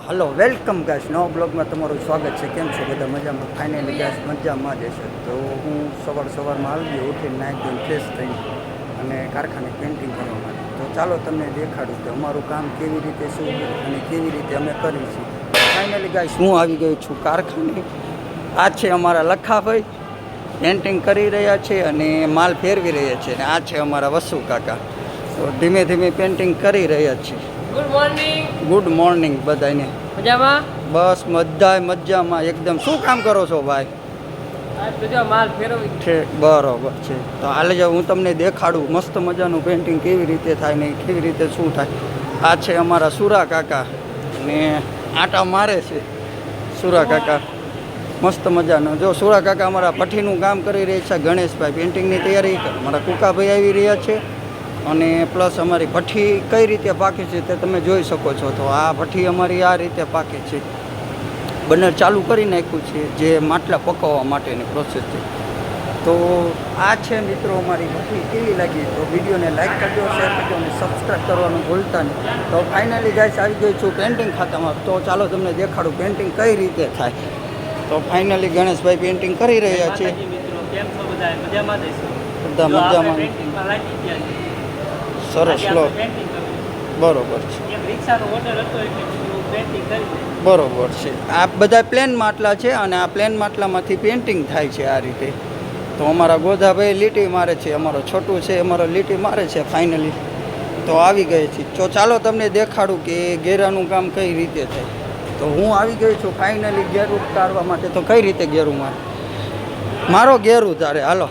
Hello welcome guys, નવા બ્લોગમાં તમારું સ્વાગત છે. કેમ છો બધા? મજામાં? ફાઇનલી ગાઈસ મજામાં જ છે. તો હું સવારમાં આવી ગયો, ઉઠીને નાહી ધોઈને ફ્રેશ થઈને અને કારખાને પેઇન્ટિંગ કરવા માટે. તો ચાલો તમને દેખાડું કે અમારું કામ કેવી રીતે શું અને કેવી રીતે અમે કરીએ છીએ. ફાઇનલી ગાઈસ હું આવી ગયો છું કારખાને. આ છે અમારા લખાભાઈ, પેઇન્ટિંગ કરી રહ્યા છે અને માલ ફેરવી રહ્યા છે. અને આ છે અમારા વસુ કાકા. તો ધીમે ધીમે પેઇન્ટિંગ કરી રહ્યા છીએ. ગુડ મોર્નિંગ બધાને. મજામાં? બસ બધાય મજામાં એકદમ. શું કામ કરો છો ભાઈ? માલ ફેરવી છે બરોબર છે. તો હાલે જાવ હું તમને દેખાડું મસ્ત મજાનું પેઇન્ટિંગ કેવી રીતે થાય ને કેવી રીતે શું થાય. આ છે અમારા સુરા કાકા ને આટા મારે છે સુરા કાકા મસ્ત મજાનો. જો સુરા કાકા અમારા ભઠ્ઠીનું કામ કરી રહ્યા છે. ગણેશભાઈ પેઇન્ટિંગની તૈયારી, અમારા કુકાભાઈ આવી રહ્યા છે. અને પ્લસ અમારી ભઠ્ઠી કઈ રીતે પાકે છે તે તમે જોઈ શકો છો. તો આ ભઠ્ઠી અમારી આ રીતે પાકે છે. બનર ચાલુ કરી નાખ્યું છે જે માટલા પકવવા માટેની પ્રોસેસ છે. તો આ છે મિત્રો અમારી ભઠ્ઠી. કેવી લાગી તો વિડીયોને લાઈક કરજો, શેર કરજો અને સબસ્ક્રાઈબ કરવાનું ભૂલતા નહીં. તો ફાઇનલી ગાઈસ આવી ગઈ છું પેઇન્ટિંગ ખાતામાં. તો ચાલો તમને દેખાડું પેઇન્ટિંગ કઈ રીતે થાય. તો ફાઇનલી ગણેશભાઈ પેઇન્ટિંગ કરી રહ્યા છે. બધા મજામાં. સરસ લો. બરોબર છે, બરોબર છે. આ બધા પ્લેન માટલા છે અને આ પ્લેન માટલામાંથી પેઇન્ટિંગ થાય છે આ રીતે. તો અમારા ગોધાભાઈ લીટી મારે છે, અમારો છોટું છે અમારો લીટી મારે છે. ફાઇનલી તો આવી ગઈ છે. તો ચાલો તમને દેખાડું કે ગેરાનું કામ કઈ રીતે થાય. તો હું આવી ગઈ છું ફાઇનલી ગેરું ઉતારવા માટે. તો કઈ રીતે ગેરું મારો ગેરું તારે હાલો.